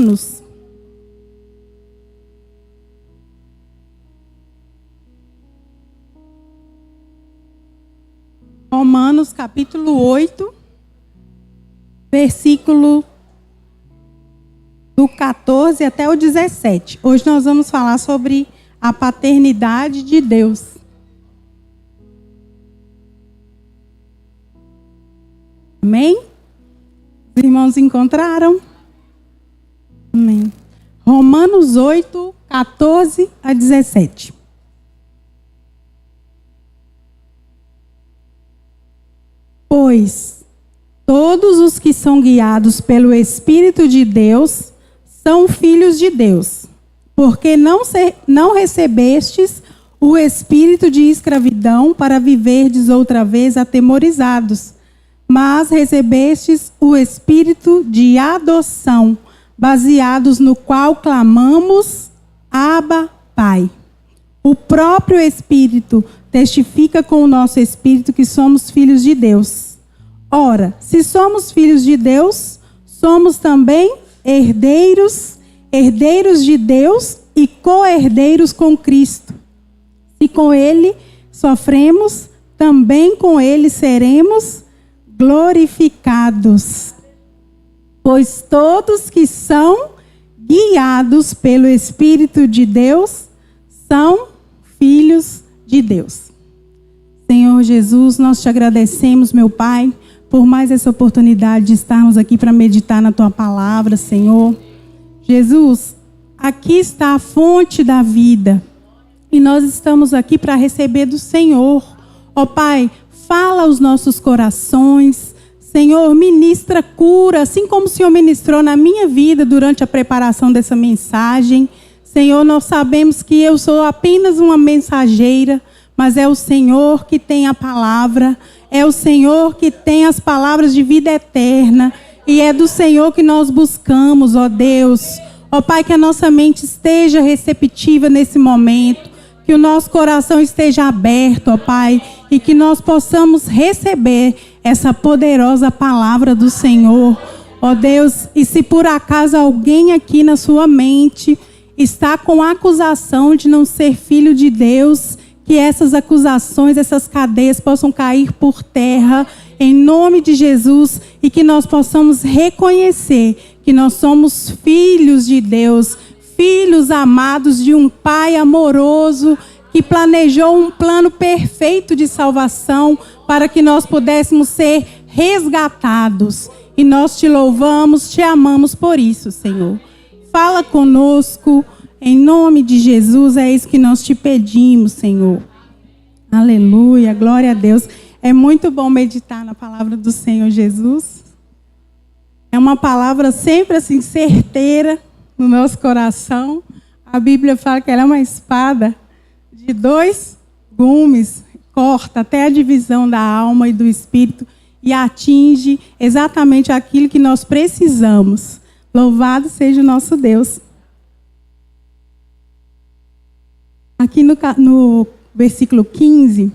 Romanos. Romanos capítulo 8, versículo do 14 até o 17. Hoje nós vamos falar sobre a paternidade de Deus. Amém? Os irmãos encontraram? Amém. Romanos 8, 14 a 17. Pois todos os que são guiados pelo Espírito de Deus são filhos de Deus, porque não recebestes o espírito de escravidão para viverdes outra vez atemorizados, mas recebestes o espírito de adoção, baseados no qual clamamos, Abba, Pai. O próprio Espírito testifica com o nosso espírito que somos filhos de Deus. Ora, se somos filhos de Deus, somos também herdeiros, herdeiros de Deus e co-herdeiros com Cristo. Se com Ele sofremos, também com Ele seremos glorificados. Pois todos que são guiados pelo Espírito de Deus são filhos de Deus. Senhor Jesus, nós te agradecemos, meu Pai, por mais essa oportunidade de estarmos aqui para meditar na Tua palavra, Senhor. Jesus, aqui está a fonte da vida e nós estamos aqui para receber do Senhor. Ó Pai, fala aos nossos corações. Senhor, ministra cura, assim como o Senhor ministrou na minha vida durante a preparação dessa mensagem. Senhor, nós sabemos que eu sou apenas uma mensageira, mas é o Senhor que tem a palavra, é o Senhor que tem as palavras de vida eterna, e é do Senhor que nós buscamos, ó Deus. Ó Pai, que a nossa mente esteja receptiva nesse momento, que o nosso coração esteja aberto, ó Pai, e que nós possamos receber essa poderosa palavra do Senhor, ó Deus. E se por acaso alguém aqui na sua mente está com a acusação de não ser filho de Deus, que essas acusações, essas cadeias possam cair por terra, em nome de Jesus, e que nós possamos reconhecer que nós somos filhos de Deus, filhos amados de um Pai amoroso, que planejou um plano perfeito de salvação para que nós pudéssemos ser resgatados. E nós te louvamos, te amamos por isso, Senhor. Fala conosco, em nome de Jesus, é isso que nós te pedimos, Senhor. Aleluia, glória a Deus. É muito bom meditar na palavra do Senhor Jesus. É uma palavra sempre assim, certeira no nosso coração. A Bíblia fala que ela é uma espada de 2 gumes, corta até a divisão da alma e do espírito e atinge exatamente aquilo que nós precisamos. Louvado seja o nosso Deus. Aqui no versículo 15,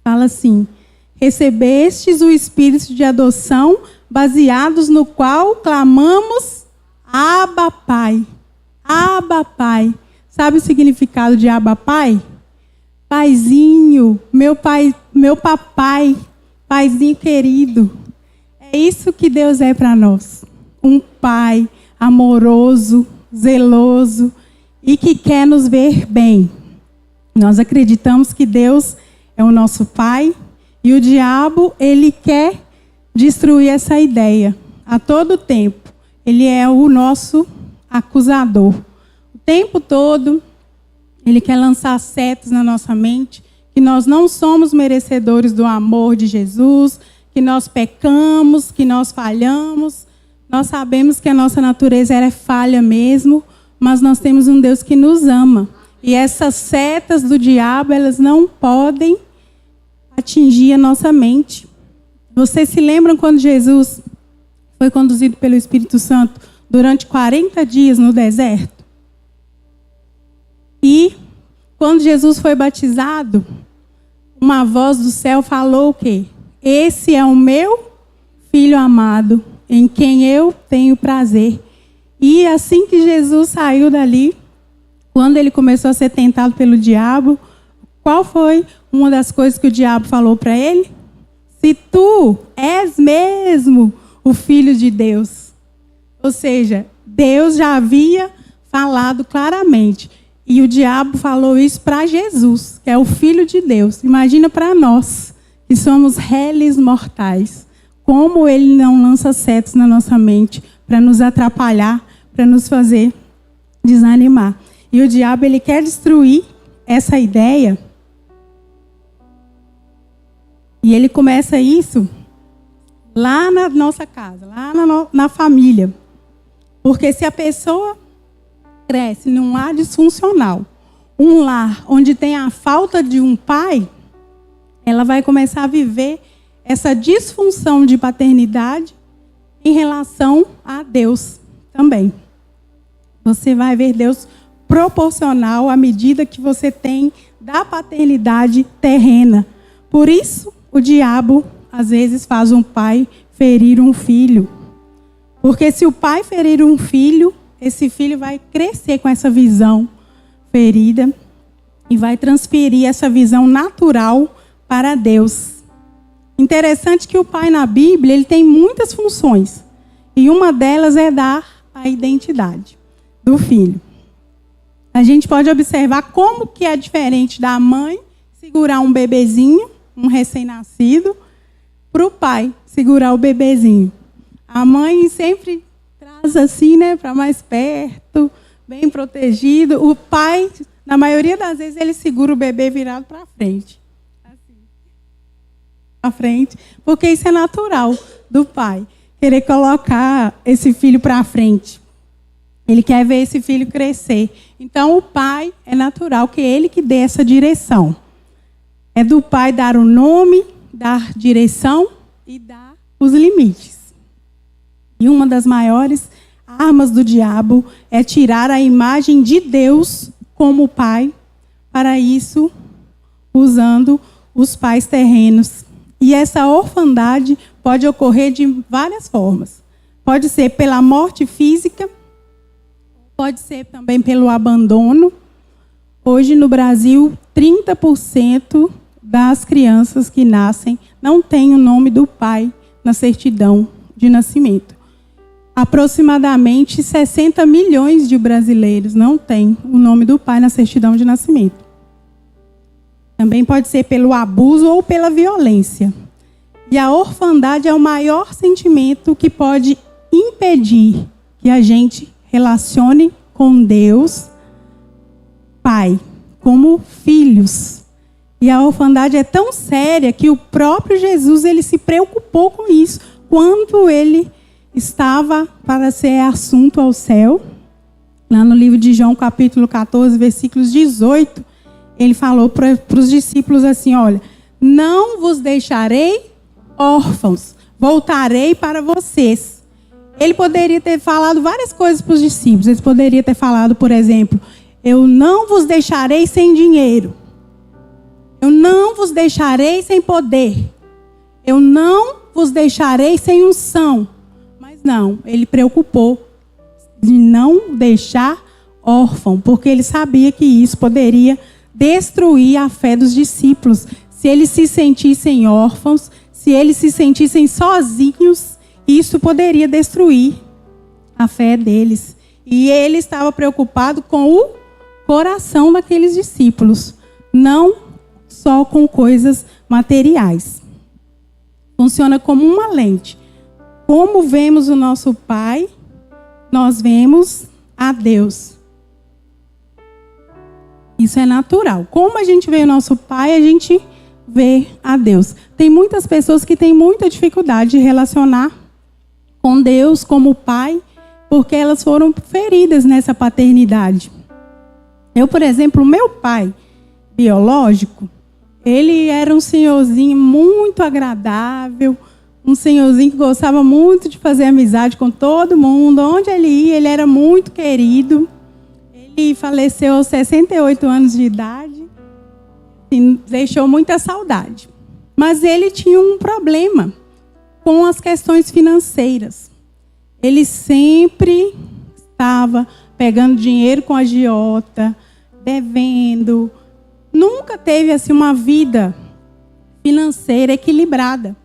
fala assim: recebestes o espírito de adoção, baseados no qual clamamos, Abba, Pai. Abba, Pai. Sabe o significado de Abba, Pai? Paizinho, meu pai, meu papai, paizinho querido. É isso que Deus é para nós. Um pai amoroso, zeloso e que quer nos ver bem. Nós acreditamos que Deus é o nosso pai e o diabo, ele quer destruir essa ideia a todo tempo. Ele é o nosso acusador. O tempo todo, ele quer lançar setas na nossa mente, que nós não somos merecedores do amor de Jesus, que nós pecamos, que nós falhamos. Nós sabemos que a nossa natureza é falha mesmo, mas nós temos um Deus que nos ama. E essas setas do diabo, elas não podem atingir a nossa mente. Vocês se lembram quando Jesus foi conduzido pelo Espírito Santo durante 40 dias no deserto? E quando Jesus foi batizado, uma voz do céu falou o quê? Esse é o meu filho amado, em quem eu tenho prazer. E assim que Jesus saiu dali, quando ele começou a ser tentado pelo diabo, qual foi uma das coisas que o diabo falou para ele? Se tu és mesmo o Filho de Deus. Ou seja, Deus já havia falado claramente. E o diabo falou isso para Jesus, que é o Filho de Deus. Imagina para nós, que somos réis mortais, como ele não lança setas na nossa mente para nos atrapalhar, para nos fazer desanimar. E o diabo, ele quer destruir essa ideia. E ele começa isso lá na nossa casa, lá na família. Porque se a pessoa cresce num lar disfuncional, um lar onde tem a falta de um pai, ela vai começar a viver essa disfunção de paternidade em relação a Deus também. Você vai ver Deus proporcional à medida que você tem da paternidade terrena. Por isso, o diabo, às vezes, faz um pai ferir um filho. Porque se o pai ferir um filho, esse filho vai crescer com essa visão ferida e vai transferir essa visão natural para Deus. Interessante que o pai na Bíblia, ele tem muitas funções. E uma delas é dar a identidade do filho. A gente pode observar como que é diferente da mãe segurar um bebezinho, um recém-nascido, para o pai segurar o bebezinho. A mãe sempre traz assim, né, para mais perto, bem protegido. O pai, na maioria das vezes, ele segura o bebê virado para frente. Assim. Para frente. Porque isso é natural do pai. Querer colocar esse filho para frente. Ele quer ver esse filho crescer. Então, o pai, é natural que ele que dê essa direção. É do pai dar o nome, dar direção e dar os limites. E uma das maiores armas do diabo é tirar a imagem de Deus como pai, para isso usando os pais terrenos. E essa orfandade pode ocorrer de várias formas. Pode ser pela morte física, pode ser também pelo abandono. Hoje no Brasil, 30% das crianças que nascem não têm o nome do pai na certidão de nascimento. Aproximadamente 60 milhões de brasileiros não têm o nome do pai na certidão de nascimento. Também pode ser pelo abuso ou pela violência. E a orfandade é o maior sentimento que pode impedir que a gente relacione com Deus, Pai, como filhos. E a orfandade é tão séria que o próprio Jesus, ele se preocupou com isso quando ele estava para ser assunto ao céu. Lá no livro de João, capítulo 14, versículos 18, ele falou para os discípulos assim, olha, não vos deixarei órfãos, voltarei para vocês. Ele poderia ter falado várias coisas para os discípulos. Ele poderia ter falado, por exemplo, eu não vos deixarei sem dinheiro. Eu não vos deixarei sem poder. Eu não vos deixarei sem unção. Mas não, ele preocupou de não deixar órfão, porque ele sabia que isso poderia destruir a fé dos discípulos. Se eles se sentissem órfãos, se eles se sentissem sozinhos, isso poderia destruir a fé deles. E ele estava preocupado com o coração daqueles discípulos, não só com coisas materiais. Funciona como uma lente. Como vemos o nosso Pai, nós vemos a Deus. Isso é natural. Como a gente vê o nosso Pai, a gente vê a Deus. Tem muitas pessoas que têm muita dificuldade de relacionar com Deus como Pai, porque elas foram feridas nessa paternidade. Eu, por exemplo, meu pai biológico, ele era um senhorzinho muito agradável, um senhorzinho que gostava muito de fazer amizade com todo mundo. Onde ele ia, ele era muito querido. Ele faleceu aos 68 anos de idade e deixou muita saudade. Mas ele tinha um problema com as questões financeiras. Ele sempre estava pegando dinheiro com a agiota, devendo. Nunca teve assim uma vida financeira equilibrada.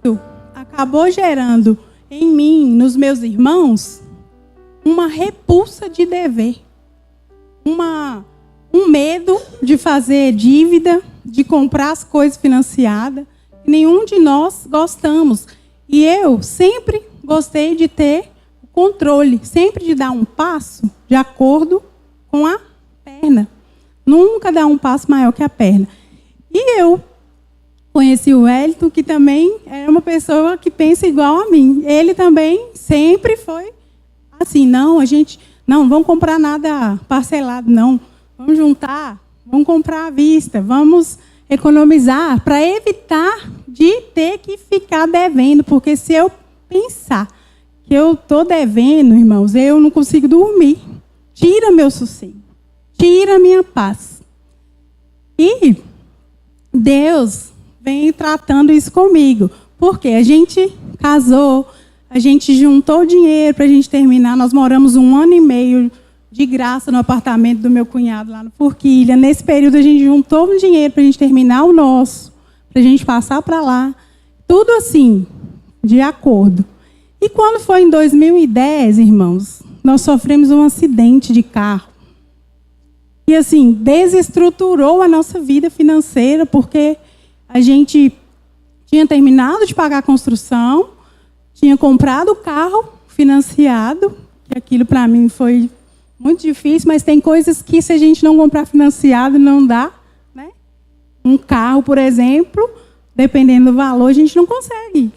Isso acabou gerando em mim, nos meus irmãos, uma repulsa de dever. Um medo de fazer dívida, de comprar as coisas financiadas. Nenhum de nós gostamos. E eu sempre gostei de ter o controle, sempre de dar um passo de acordo com a perna. Nunca dar um passo maior que a perna. E eu conheci o Wellington, que também é uma pessoa que pensa igual a mim. Ele também sempre foi assim, não vamos comprar nada parcelado, não. Vamos juntar, vamos comprar à vista, vamos economizar para evitar de ter que ficar devendo. Porque se eu pensar que eu estou devendo, irmãos, eu não consigo dormir. Tira meu sossego, tira minha paz. E Deus vem tratando isso comigo. Porque a gente casou, a gente juntou dinheiro para a gente terminar. Nós moramos 1 ano e meio de graça no apartamento do meu cunhado lá no Forquilha. Nesse período a gente juntou um dinheiro para a gente terminar o nosso, para a gente passar para lá. Tudo assim, de acordo. E quando foi em 2010, irmãos, nós sofremos um acidente de carro. E assim, desestruturou a nossa vida financeira, porque a gente tinha terminado de pagar a construção, tinha comprado o carro financiado, que aquilo para mim foi muito difícil, mas tem coisas que se a gente não comprar financiado não dá, né? Um carro, por exemplo, dependendo do valor, a gente não consegue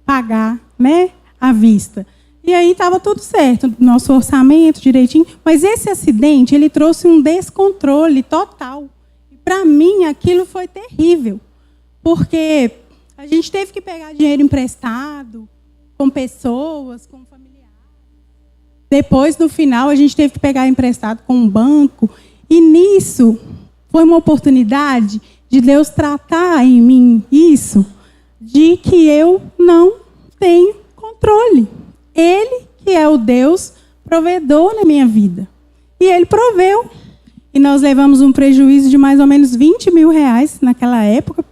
pagar, né, à vista. E aí estava tudo certo, nosso orçamento direitinho, mas esse acidente, ele trouxe um descontrole total. E para mim aquilo foi terrível, porque a gente teve que pegar dinheiro emprestado com pessoas, com familiares. Depois, no final, a gente teve que pegar emprestado com um banco. E nisso, foi uma oportunidade de Deus tratar em mim isso, de que eu não tenho controle. Ele, que é o Deus provedor na minha vida. E Ele proveu. E nós levamos um prejuízo de mais ou menos 20 mil reais naquela época.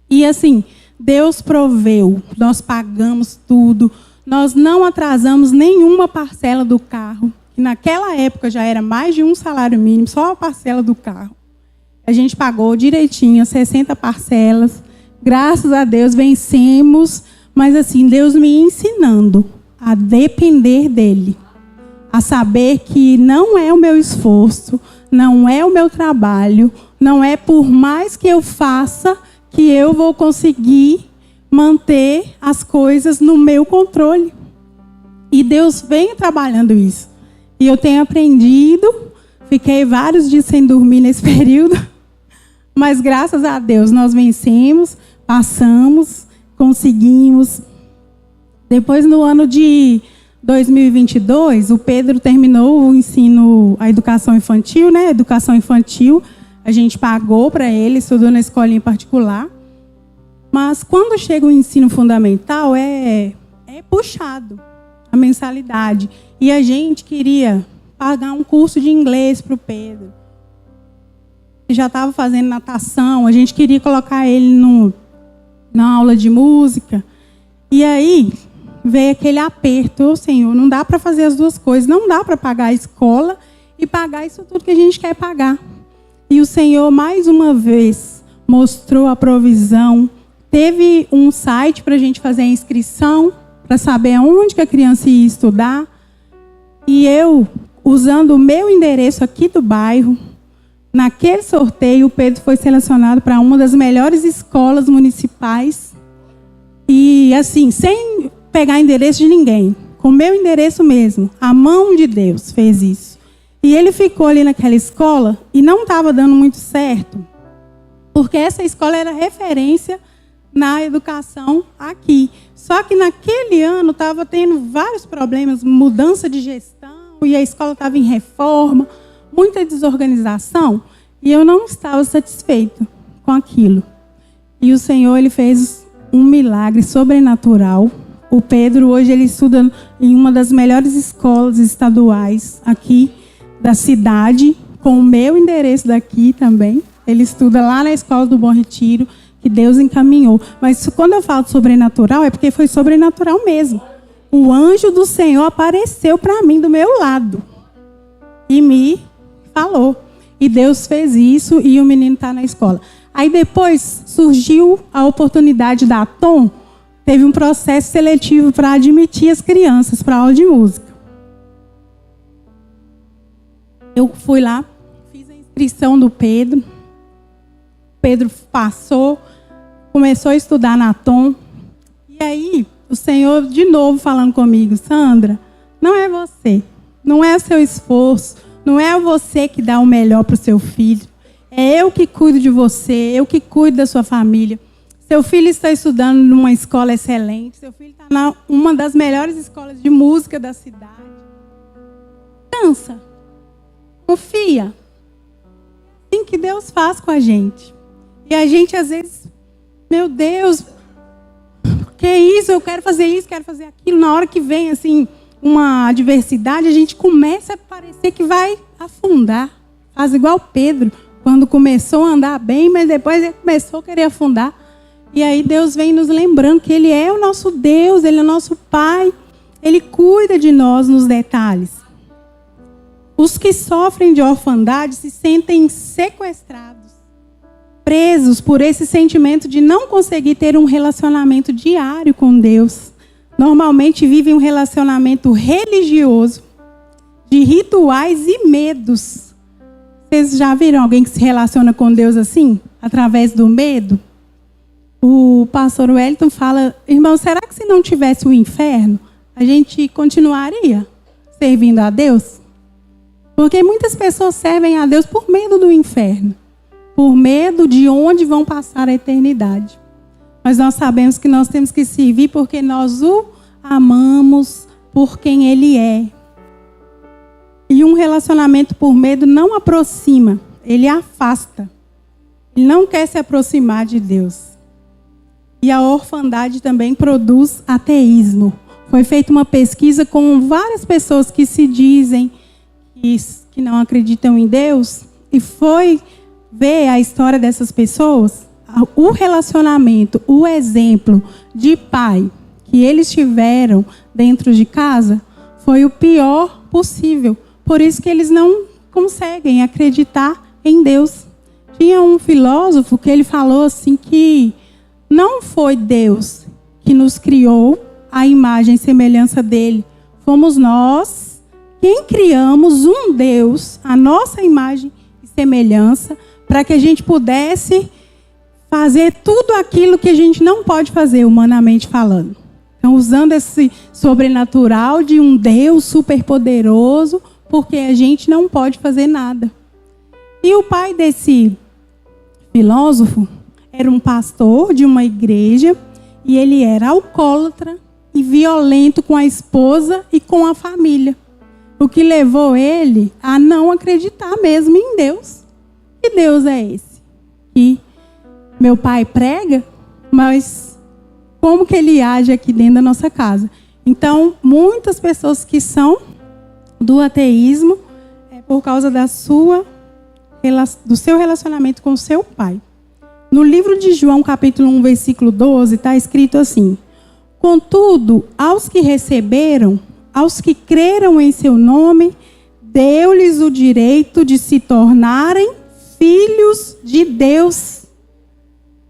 E assim, Deus proveu. Nós pagamos tudo. Nós não atrasamos nenhuma parcela do carro, que naquela época já era mais de um salário mínimo, só a parcela do carro. A gente pagou direitinho, 60 parcelas. Graças a Deus vencemos, mas assim, Deus me ensinando a depender dEle. A saber que não é o meu esforço, não é o meu trabalho, não é por mais que eu faça que eu vou conseguir manter as coisas no meu controle. E Deus vem trabalhando isso. E eu tenho aprendido, fiquei vários dias sem dormir nesse período, mas graças a Deus nós vencemos, passamos, conseguimos. Depois, no ano de 2022, o Pedro terminou o ensino, a educação infantil, né? Educação infantil, a gente pagou para ele, estudou na escolinha particular. Mas quando chega o ensino fundamental, é puxado a mensalidade. E a gente queria pagar um curso de inglês para o Pedro. Ele já estava fazendo natação, a gente queria colocar ele na aula de música. E aí veio aquele aperto, Senhor, não dá para fazer as duas coisas. Não dá para pagar a escola e pagar isso tudo que a gente quer pagar. E o Senhor, mais uma vez, mostrou a provisão. Teve um site para a gente fazer a inscrição, para saber onde que a criança ia estudar. E eu, usando o meu endereço aqui do bairro, naquele sorteio, o Pedro foi selecionado para uma das melhores escolas municipais. E assim, sem pegar endereço de ninguém, com o meu endereço mesmo. A mão de Deus fez isso. E ele ficou ali naquela escola e não estava dando muito certo, porque essa escola era referência na educação aqui. Só que naquele ano estava tendo vários problemas, mudança de gestão, e a escola estava em reforma, muita desorganização, e eu não estava satisfeita com aquilo. E o Senhor, Ele fez um milagre sobrenatural O Pedro hoje ele estuda em uma das melhores escolas estaduais aqui da cidade, com o meu endereço daqui também. Ele estuda lá na Escola do Bom Retiro, que Deus encaminhou. Mas quando eu falo sobrenatural, é porque foi sobrenatural mesmo. O anjo do Senhor apareceu para mim do meu lado e me falou. E Deus fez isso e o menino está na escola. Aí depois surgiu a oportunidade da Tom, teve um processo seletivo para admitir as crianças para a aula de música. Eu fui lá, fiz a inscrição do Pedro. Pedro passou, começou a estudar na Tom. E aí, o Senhor de novo falando comigo: Sandra, não é você, não é o seu esforço, não é você que dá o melhor para o seu filho. É eu que cuido de você, eu que cuido da sua família. Seu filho está estudando numa escola excelente, seu filho está em uma das melhores escolas de música da cidade. Descansa, confia. É assim que Deus faz com a gente. E a gente às vezes, meu Deus, que é isso? Eu quero fazer isso, quero fazer aquilo. Na hora que vem assim uma adversidade, a gente começa a parecer que vai afundar. Faz igual Pedro, quando começou a andar bem, mas depois ele começou a querer afundar. E aí Deus vem nos lembrando que Ele é o nosso Deus, Ele é o nosso Pai. Ele cuida de nós nos detalhes. Os que sofrem de orfandade se sentem sequestrados, presos por esse sentimento de não conseguir ter um relacionamento diário com Deus. Normalmente vivem um relacionamento religioso, de rituais e medos. Vocês já viram alguém que se relaciona com Deus assim? Através do medo? O pastor Wellington fala: irmão, será que se não tivesse o inferno, a gente continuaria servindo a Deus? Porque muitas pessoas servem a Deus por medo do inferno, por medo de onde vão passar a eternidade. Mas nós sabemos que nós temos que servir porque nós o amamos por quem Ele é. E um relacionamento por medo não aproxima, ele afasta. Ele não quer se aproximar de Deus. E a orfandade também produz ateísmo. Foi feita uma pesquisa com várias pessoas que se dizem que não acreditam em Deus, e foi ver a história dessas pessoas, o relacionamento, o exemplo de pai que eles tiveram dentro de casa foi o pior possível. Por isso que eles não conseguem acreditar em Deus. Tinha um filósofo que ele falou assim que não foi Deus que nos criou à imagem e semelhança dele. Fomos nós quem criamos um Deus, à nossa imagem e semelhança, para que a gente pudesse fazer tudo aquilo que a gente não pode fazer, humanamente falando. Então, usando esse sobrenatural de um Deus superpoderoso, porque a gente não pode fazer nada. E o pai desse filósofo era um pastor de uma igreja, e ele era alcoólatra e violento com a esposa e com a família. O que levou ele a não acreditar mesmo em Deus. Que Deus é esse? Que meu pai prega, mas como que ele age aqui dentro da nossa casa? Então, muitas pessoas que são do ateísmo é por causa do seu relacionamento com o seu pai. No livro de João, capítulo 1, versículo 12, está escrito assim: contudo, aos que receberam, aos que creram em seu nome, deu-lhes o direito de se tornarem filhos de Deus.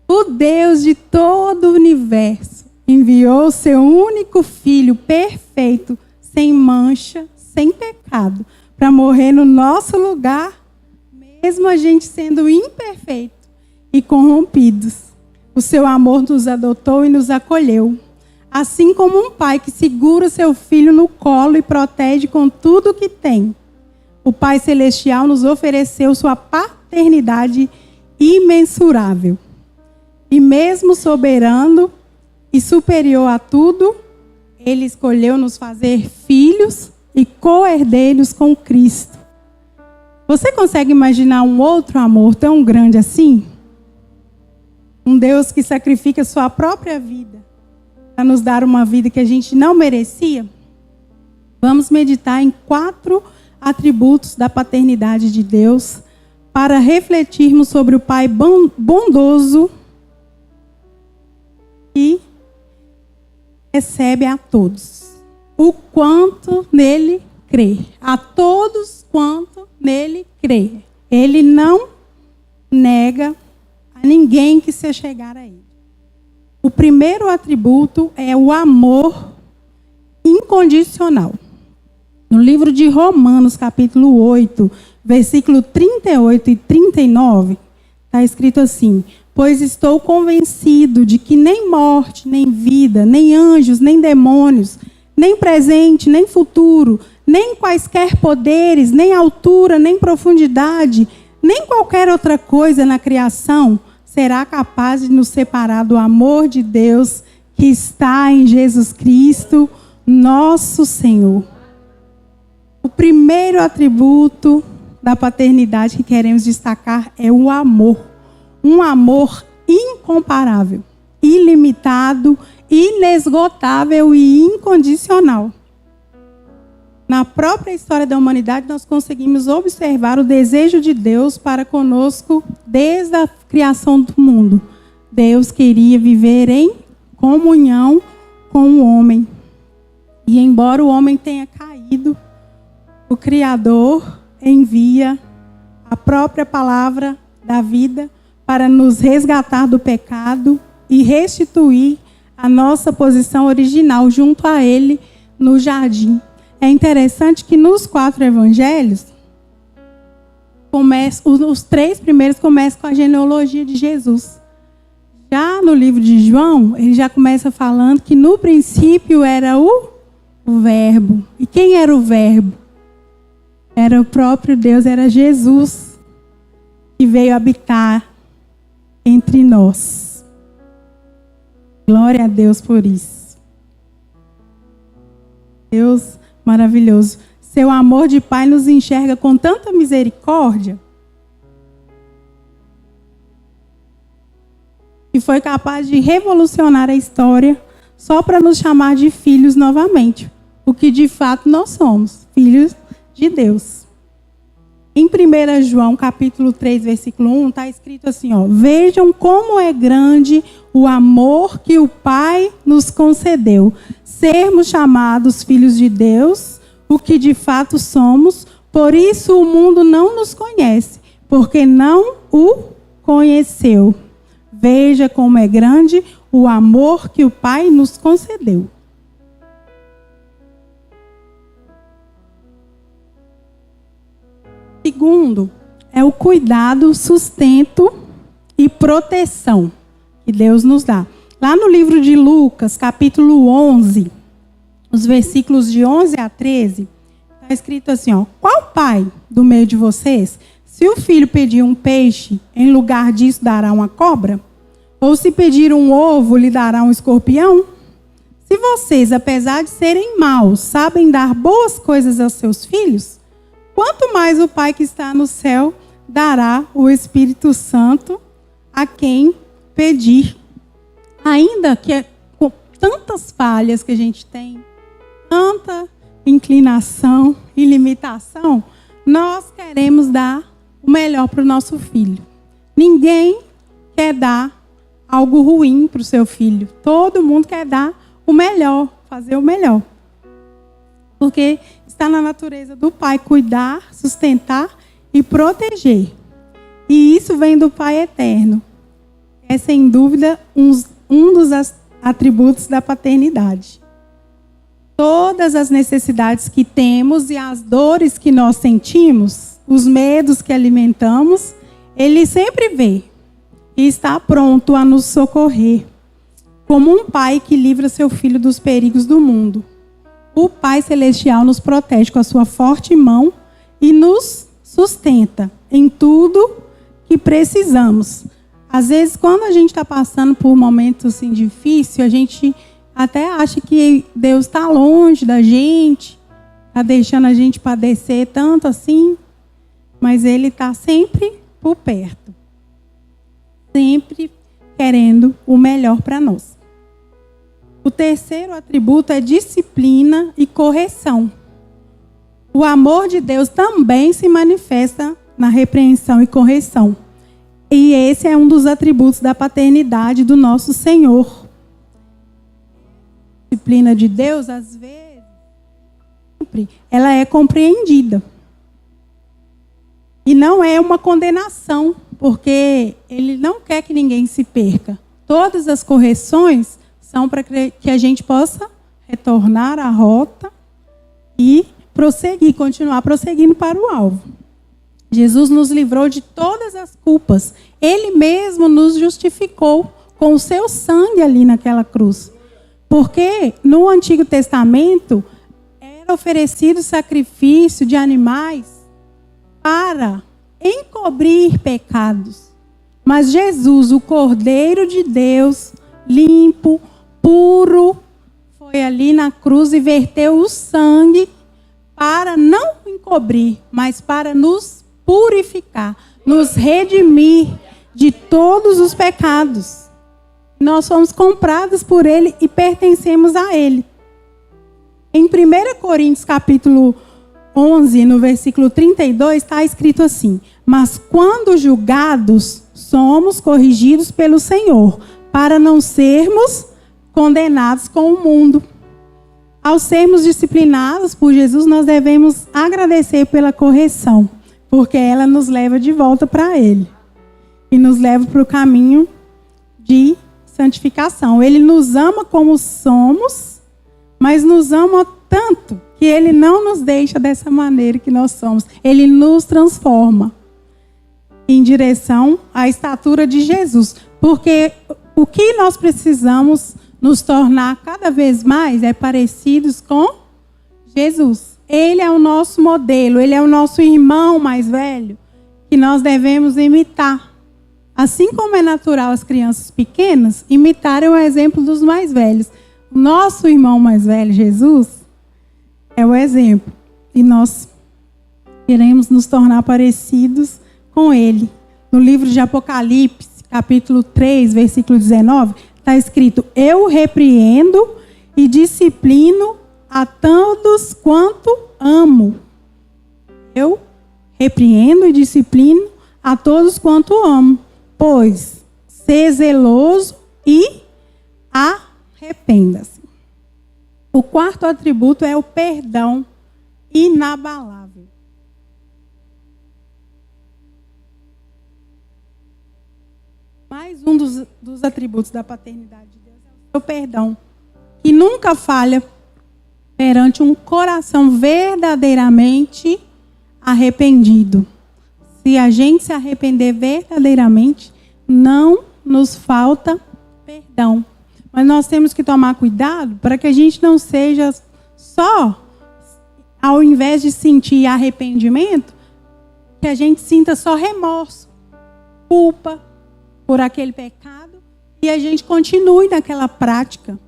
O Deus de todo o universo enviou seu único filho perfeito, sem mancha, sem pecado, para morrer no nosso lugar, mesmo a gente sendo imperfeito e corrompidos. O seu amor nos adotou e nos acolheu. Assim como um pai que segura seu filho no colo e protege com tudo o que tem. O Pai Celestial nos ofereceu sua paternidade imensurável. E mesmo soberano e superior a tudo, Ele escolheu nos fazer filhos e co-herdeiros com Cristo. Você consegue imaginar um outro amor tão grande assim? Um Deus que sacrifica sua própria vida para nos dar uma vida que a gente não merecia, vamos meditar em 4 atributos da paternidade de Deus para refletirmos sobre o Pai bondoso que recebe a todos, o quanto nele crê, a todos quanto nele crê. Ele não nega a ninguém que se chegar a ele. O primeiro atributo é o amor incondicional. No livro de Romanos, capítulo 8, versículo 38 e 39, está escrito assim: pois estou convencido de que nem morte, nem vida, nem anjos, nem demônios, nem presente, nem futuro, nem quaisquer poderes, nem altura, nem profundidade, nem qualquer outra coisa na criação será capaz de nos separar do amor de Deus que está em Jesus Cristo, nosso Senhor. O primeiro atributo da paternidade que queremos destacar é o amor. Um amor incomparável, ilimitado, inesgotável e incondicional. Na própria história da humanidade, nós conseguimos observar o desejo de Deus para conosco desde a criação do mundo. Deus queria viver em comunhão com o homem. E embora o homem tenha caído, o Criador envia a própria palavra da vida para nos resgatar do pecado e restituir a nossa posição original junto a Ele no jardim. É interessante que nos 4 evangelhos, os 3 primeiros começam com a genealogia de Jesus. Já no livro de João, ele já começa falando que no princípio era o Verbo. E quem era o Verbo? Era o próprio Deus, era Jesus, que veio habitar entre nós. Glória a Deus por isso. Deus maravilhoso. Seu amor de Pai nos enxerga com tanta misericórdia que foi capaz de revolucionar a história só para nos chamar de filhos novamente. O que de fato nós somos, filhos de Deus. Em 1 João, capítulo 3, versículo 1, está escrito assim, ó: vejam como é grande o amor que o Pai nos concedeu, sermos chamados filhos de Deus, o que de fato somos, por isso o mundo não nos conhece, porque não o conheceu. Veja como é grande o amor que o Pai nos concedeu. Segundo, é o cuidado, sustento e proteção que Deus nos dá. Lá no livro de Lucas, capítulo 11, os versículos de 11 a 13, está escrito assim, ó: qual pai do meio de vocês, se o filho pedir um peixe, em lugar disso dará uma cobra? Ou se pedir um ovo, lhe dará um escorpião? Se vocês, apesar de serem maus, sabem dar boas coisas aos seus filhos, quanto mais o Pai que está no céu dará o Espírito Santo a quem pedir. Ainda que com tantas falhas que a gente tem, tanta inclinação e limitação, nós queremos dar o melhor para o nosso filho. Ninguém quer dar algo ruim para o seu filho. Todo mundo quer dar o melhor, fazer o melhor. Porque está na natureza do Pai cuidar, sustentar e proteger. E isso vem do Pai eterno. É, sem dúvida, um dos atributos da paternidade. Todas as necessidades que temos e as dores que nós sentimos, os medos que alimentamos, Ele sempre vê e está pronto a nos socorrer, como um pai que livra seu filho dos perigos do mundo. O Pai Celestial nos protege com a sua forte mão e nos sustenta em tudo que precisamos. Às vezes, quando a gente está passando por momentos assim, difíceis, a gente até acha que Deus está longe da gente, está deixando a gente padecer tanto assim, mas Ele está sempre por perto, sempre querendo o melhor para nós. O terceiro atributo é disciplina e correção. O amor de Deus também se manifesta na repreensão e correção. E esse é um dos atributos da paternidade do nosso Senhor. A disciplina de Deus, às vezes, ela é compreendida. E não é uma condenação, porque Ele não quer que ninguém se perca. Todas as correções são para que a gente possa retornar à rota e prosseguir, continuar prosseguindo para o alvo. Jesus nos livrou de todas as culpas. Ele mesmo nos justificou com o seu sangue ali naquela cruz. Porque no Antigo Testamento era oferecido sacrifício de animais para encobrir pecados. Mas Jesus, o Cordeiro de Deus, limpo, puro, foi ali na cruz e verteu o sangue para não encobrir, mas para nos purificar, nos redimir de todos os pecados. Nós somos comprados por Ele e pertencemos a Ele. Em 1 Coríntios capítulo 11, no versículo 32, está escrito assim: mas quando julgados, somos corrigidos pelo Senhor, para não sermos condenados com o mundo. Ao sermos disciplinados por Jesus, nós devemos agradecer pela correção, porque ela nos leva de volta para Ele e nos leva para o caminho de santificação. Ele nos ama como somos, mas nos ama tanto que Ele não nos deixa dessa maneira que nós somos. Ele nos transforma em direção à estatura de Jesus, porque o que nós precisamos nos tornar cada vez mais é parecidos com Jesus. Ele é o nosso modelo, Ele é o nosso irmão mais velho, que nós devemos imitar. Assim como é natural as crianças pequenas imitarem o exemplo dos mais velhos. O nosso irmão mais velho, Jesus, é o exemplo. E nós queremos nos tornar parecidos com Ele. No livro de Apocalipse, capítulo 3, versículo 19, está escrito: eu repreendo e disciplino a todos quanto amo. Eu repreendo e disciplino a todos quanto amo. Pois, ser zeloso e arrependa-se. O quarto atributo é o perdão inabalável. Mais um dos atributos da paternidade de Deus é o perdão, que nunca falha perante um coração verdadeiramente arrependido. Se a gente se arrepender verdadeiramente, não nos falta perdão. Mas nós temos que tomar cuidado para que a gente não seja só, ao invés de sentir arrependimento, que a gente sinta só remorso, culpa por aquele pecado e a gente continue naquela prática.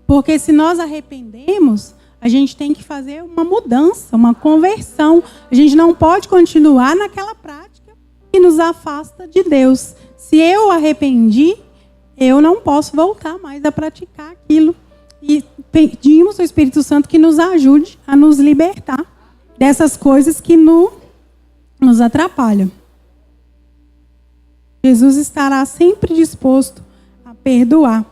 Porque se nós arrependemos, a gente tem que fazer uma mudança, uma conversão. A gente não pode continuar naquela prática que nos afasta de Deus. Se eu arrependi, eu não posso voltar mais a praticar aquilo. E pedimos ao Espírito Santo que nos ajude a nos libertar dessas coisas que nos atrapalham. Jesus estará sempre disposto a perdoar.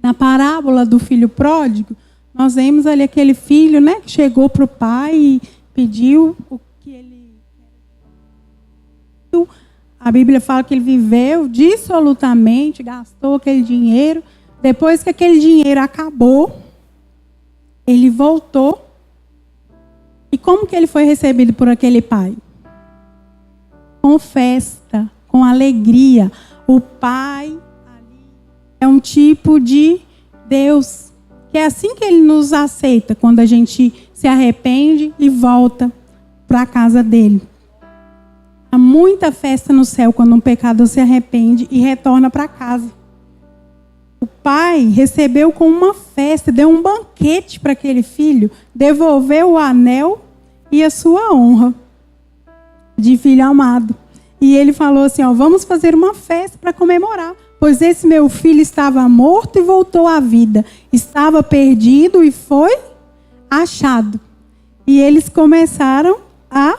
Na parábola do filho pródigo, nós vemos ali aquele filho, né, que chegou para o pai e pediu o que ele queria. A Bíblia fala que ele viveu dissolutamente, gastou aquele dinheiro. Depois que aquele dinheiro acabou, ele voltou. E como que ele foi recebido por aquele pai? Com festa, com alegria. O pai ali é um tipo de Deus, que é assim que Ele nos aceita, quando a gente se arrepende e volta para a casa dele. Há muita festa no céu quando um pecador se arrepende e retorna para casa. O pai recebeu com uma festa, deu um banquete para aquele filho, devolveu o anel e a sua honra de filho amado. E ele falou assim, vamos fazer uma festa para comemorar, Pois esse meu filho estava morto e voltou à vida. Estava perdido e foi achado. E eles começaram a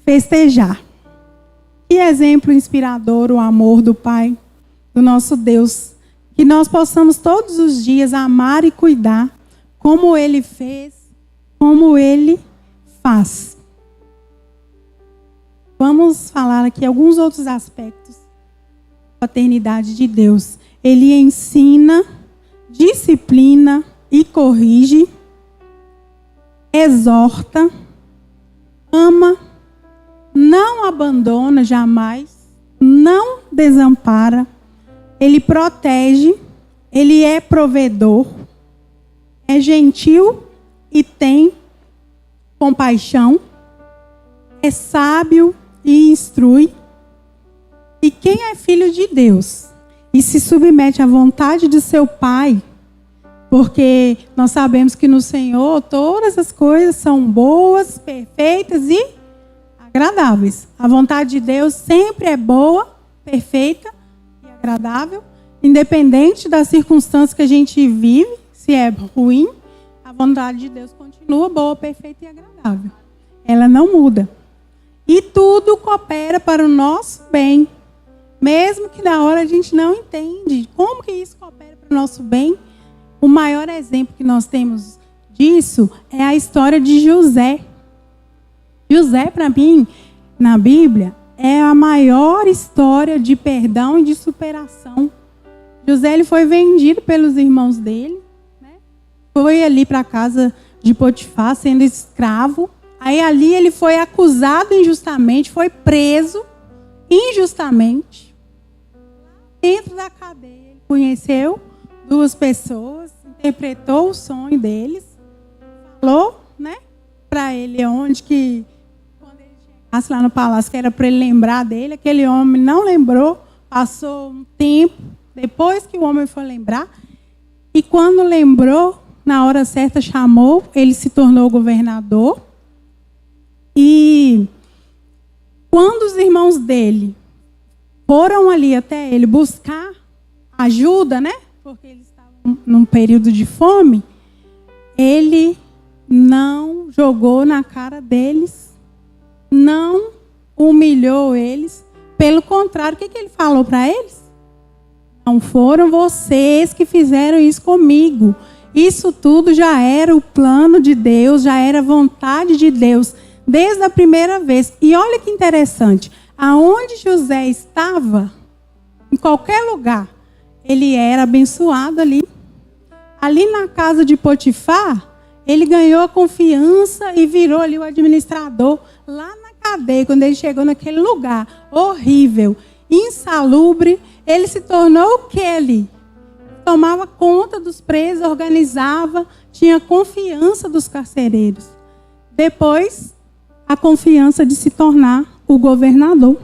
festejar. Que exemplo inspirador o amor do Pai, do nosso Deus. Que nós possamos todos os dias amar e cuidar como Ele fez, como Ele faz. Vamos falar aqui alguns outros aspectos da paternidade de Deus. Ele ensina, disciplina e corrige, exorta, ama, não abandona jamais, não desampara, ele protege, ele é provedor, é gentil e tem compaixão, é sábio e instrui. E quem é filho de Deus e se submete à vontade de seu Pai, porque nós sabemos que no Senhor todas as coisas são boas, perfeitas e agradáveis. A vontade de Deus sempre é boa, perfeita e agradável, independente das circunstâncias que a gente vive, se é ruim, a vontade de Deus continua boa, perfeita e agradável. Ela não muda. E tudo coopera para o nosso bem. Mesmo que na hora a gente não entende como que isso coopera para o nosso bem. O maior exemplo que nós temos disso é a história de José. José, para mim, na Bíblia, é a maior história de perdão e de superação. José ele foi vendido pelos irmãos dele, né? Foi ali para a casa de Potifar, sendo escravo. Aí ali ele foi acusado injustamente, foi preso injustamente. Dentro da cadeia, ele conheceu duas pessoas, interpretou o sonho deles, falou, né, para ele onde que, quando ele chegasse lá no palácio, que era para ele lembrar dele, aquele homem não lembrou, passou um tempo, depois que o homem foi lembrar, e quando lembrou, na hora certa chamou, ele se tornou governador. E quando os irmãos dele foram ali até ele buscar ajuda, né? Porque eles estavam num período de fome, ele não jogou na cara deles, não humilhou eles. Pelo contrário, o que ele falou para eles? Não foram vocês que fizeram isso comigo. Isso tudo já era o plano de Deus, já era a vontade de Deus, desde a primeira vez. E olha que interessante, aonde José estava, em qualquer lugar, ele era abençoado ali. Ali na casa de Potifar, ele ganhou a confiança e virou ali o administrador. Lá na cadeia, quando ele chegou naquele lugar horrível, insalubre, ele se tornou o que ali? Tomava conta dos presos, organizava, tinha confiança dos carcereiros. Depois, a confiança de se tornar o governador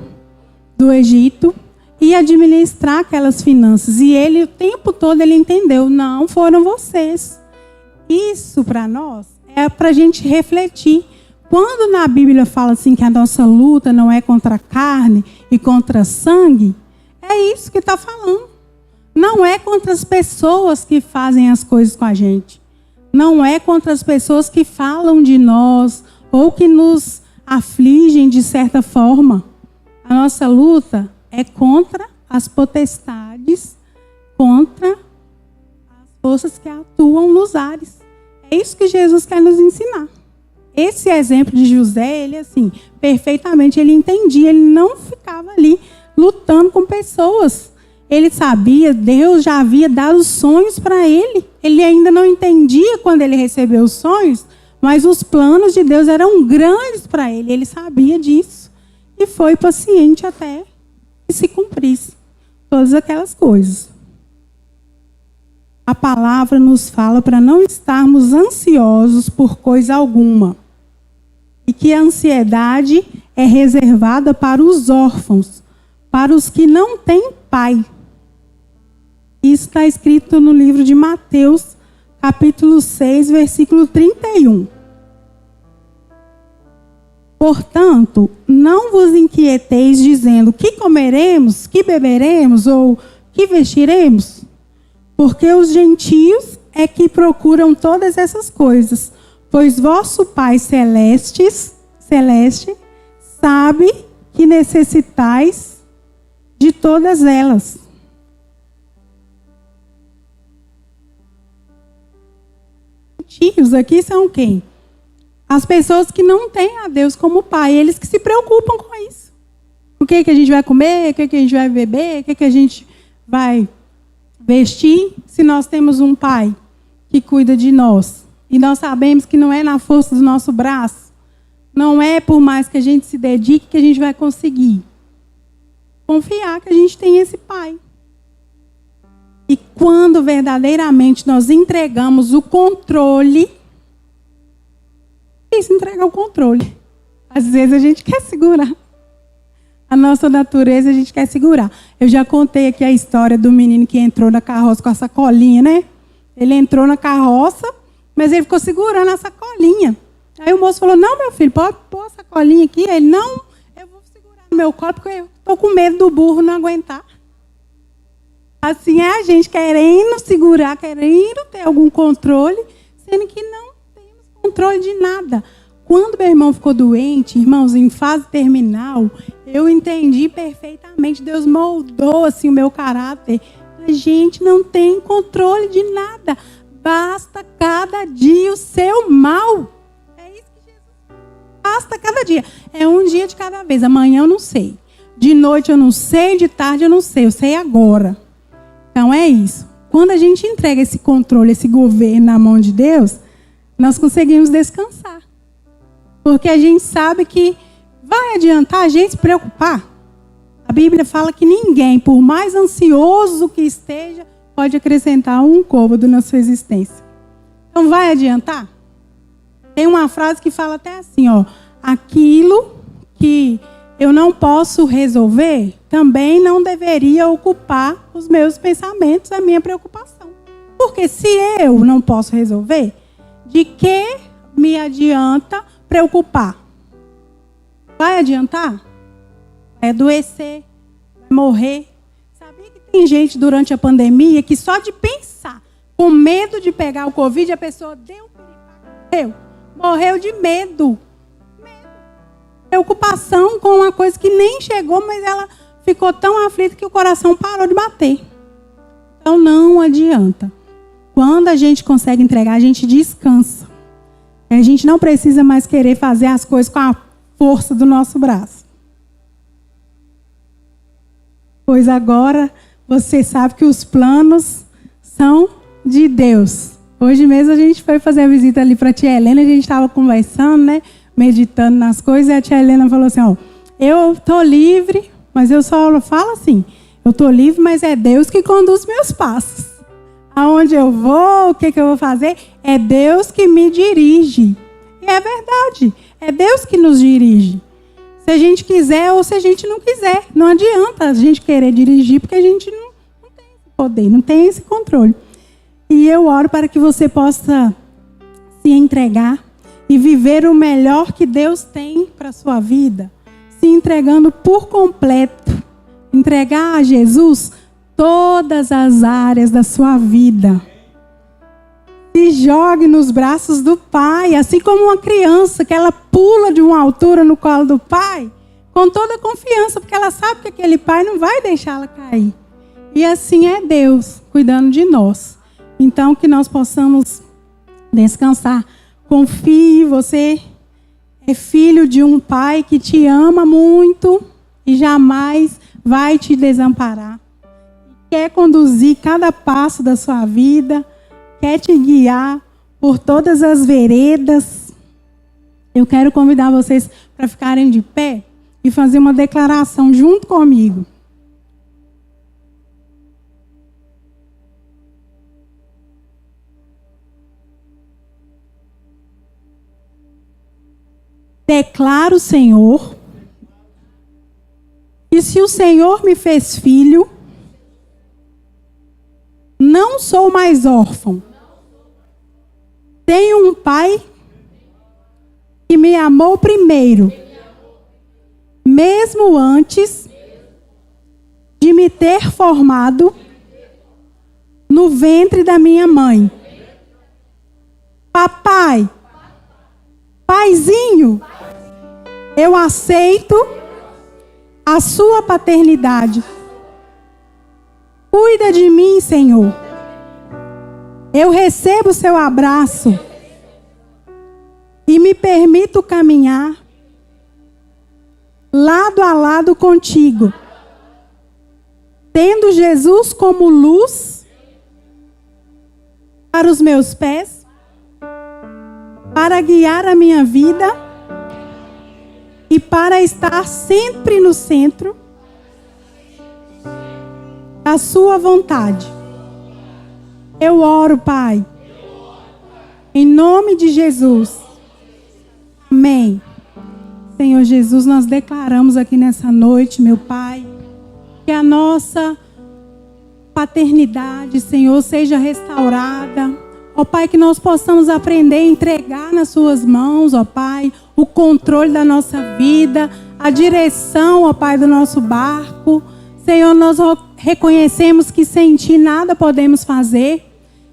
do Egito e administrar aquelas finanças. E ele, o tempo todo, ele entendeu, não foram vocês. Isso, para nós, é para a gente refletir. Quando na Bíblia fala assim que a nossa luta não é contra a carne e contra sangue, é isso que está falando. Não é contra as pessoas que fazem as coisas com a gente. Não é contra as pessoas que falam de nós ou que nos afligem de certa forma. A nossa luta é contra as potestades, contra as forças que atuam nos ares. É isso que Jesus quer nos ensinar. Esse exemplo de José, ele assim, perfeitamente, ele entendia, ele não ficava ali lutando com pessoas. Ele sabia, Deus já havia dado sonhos para ele. Ele ainda não entendia quando ele recebeu os sonhos, mas os planos de Deus eram grandes para ele. Ele sabia disso. E foi paciente até que se cumprisse todas aquelas coisas. A palavra nos fala para não estarmos ansiosos por coisa alguma. E que a ansiedade é reservada para os órfãos, para os que não têm pai. Isso está escrito no livro de Mateus, capítulo 6, versículo 31. Portanto, não vos inquieteis dizendo que comeremos, que beberemos, ou que vestiremos? Porque os gentios é que procuram todas essas coisas, pois vosso Pai celeste sabe que necessitais de todas elas. Gentios aqui são quem? As pessoas que não têm a Deus como Pai, eles que se preocupam com isso. O que a gente vai comer, o que a gente vai beber, o que a gente vai vestir, se nós temos um Pai que cuida de nós. E nós sabemos que não é na força do nosso braço, não é por mais que a gente se dedique que a gente vai conseguir. Confiar que a gente tem esse Pai. E quando verdadeiramente nós entregamos o controle, isso entrega o controle. Às vezes a gente quer segurar. A nossa natureza a gente quer segurar. Eu já contei aqui a história do menino que entrou na carroça com a sacolinha, né? Ele entrou na carroça, mas ele ficou segurando a sacolinha. Aí o moço falou, não, meu filho, pode pôr a sacolinha aqui. Ele, não, eu vou segurar no meu colo porque eu estou com medo do burro não aguentar. Assim é a gente querendo segurar, querendo ter algum controle, sendo que não temos controle de nada. Quando meu irmão ficou doente, irmãos, em fase terminal, eu entendi perfeitamente. Deus moldou assim o meu caráter. A gente não tem controle de nada. Basta cada dia o seu mal. É isso que Jesus fala. Basta cada dia. É um dia de cada vez. Amanhã eu não sei. De noite eu não sei, de tarde eu não sei. Eu sei agora. Então é isso. Quando a gente entrega esse controle, esse governo na mão de Deus, nós conseguimos descansar. Porque a gente sabe que vai adiantar a gente se preocupar. A Bíblia fala que ninguém, por mais ansioso que esteja, pode acrescentar um côvado na sua existência. Então vai adiantar? Tem uma frase que fala até assim, ó, aquilo que eu não posso resolver, também não deveria ocupar os meus pensamentos, a minha preocupação. Porque se eu não posso resolver, de que me adianta preocupar? Vai adiantar? Vai adoecer, vai morrer. Sabia que tem gente durante a pandemia que só de pensar, com medo de pegar o Covid, a pessoa morreu de medo. Preocupação com uma coisa que nem chegou, mas ela ficou tão aflita que o coração parou de bater. Então não adianta. Quando a gente consegue entregar, a gente descansa. A gente não precisa mais querer fazer as coisas com a força do nosso braço. Pois agora você sabe que os planos são de Deus. Hoje mesmo a gente foi fazer a visita ali para a tia Helena, a gente estava conversando, né? Meditando nas coisas, e a tia Helena falou assim, ó, eu estou livre, mas eu só falo assim, eu estou livre, mas é Deus que conduz meus passos. Aonde eu vou, o que eu vou fazer, é Deus que me dirige. E é verdade, é Deus que nos dirige. Se a gente quiser ou se a gente não quiser, não adianta a gente querer dirigir, porque a gente não tem esse poder, não tem esse controle. E eu oro para que você possa se entregar e viver o melhor que Deus tem para a sua vida, se entregando por completo. Entregar a Jesus todas as áreas da sua vida. Se jogue nos braços do Pai, assim como uma criança que ela pula de uma altura no colo do Pai, com toda a confiança, porque ela sabe que aquele Pai não vai deixá-la cair. E assim é Deus cuidando de nós. Então que nós possamos descansar. Confie, você é filho de um Pai que te ama muito e jamais vai te desamparar. Quer conduzir cada passo da sua vida, quer te guiar por todas as veredas. Eu quero convidar vocês para ficarem de pé e fazer uma declaração junto comigo. Declaro, Senhor, que se o Senhor me fez filho, não sou mais órfão. Tenho um Pai que me amou primeiro, mesmo antes de me ter formado no ventre da minha mãe. Papai, paizinho, eu aceito a sua paternidade. Cuida de mim, Senhor. Eu recebo o seu abraço e me permito caminhar lado a lado contigo, tendo Jesus como luz para os meus pés, para guiar a minha vida e para estar sempre no centro da sua vontade. Eu oro, Pai, em nome de Jesus. Amém. Senhor Jesus, nós declaramos aqui nessa noite, meu Pai, que a nossa paternidade, Senhor, seja restaurada. Ó Pai, que nós possamos aprender a entregar nas suas mãos, ó Pai, o controle da nossa vida, a direção, ó Pai, do nosso barco. Senhor, nós reconhecemos que sem Ti nada podemos fazer.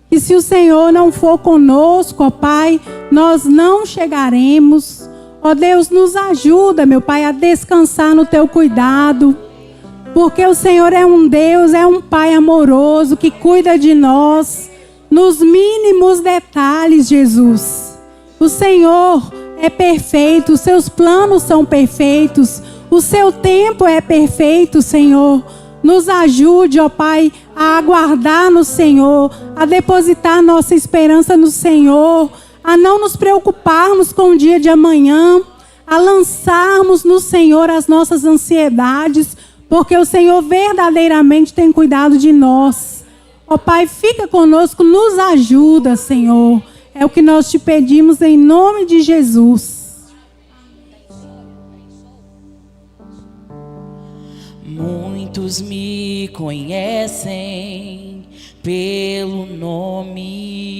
Que se o Senhor não for conosco, ó Pai, nós não chegaremos. Ó Deus, nos ajuda, meu Pai, a descansar no Teu cuidado. Porque o Senhor é um Deus, é um Pai amoroso que cuida de nós nos mínimos detalhes, Jesus. O Senhor é perfeito, os Seus planos são perfeitos, o Seu tempo é perfeito, Senhor. Nos ajude, ó Pai, a aguardar no Senhor, a depositar nossa esperança no Senhor, a não nos preocuparmos com o dia de amanhã, a lançarmos no Senhor as nossas ansiedades, porque o Senhor verdadeiramente tem cuidado de nós. Ó Pai, fica conosco, nos ajuda, Senhor. É o que nós te pedimos em nome de Jesus. Muitos me conhecem pelo nome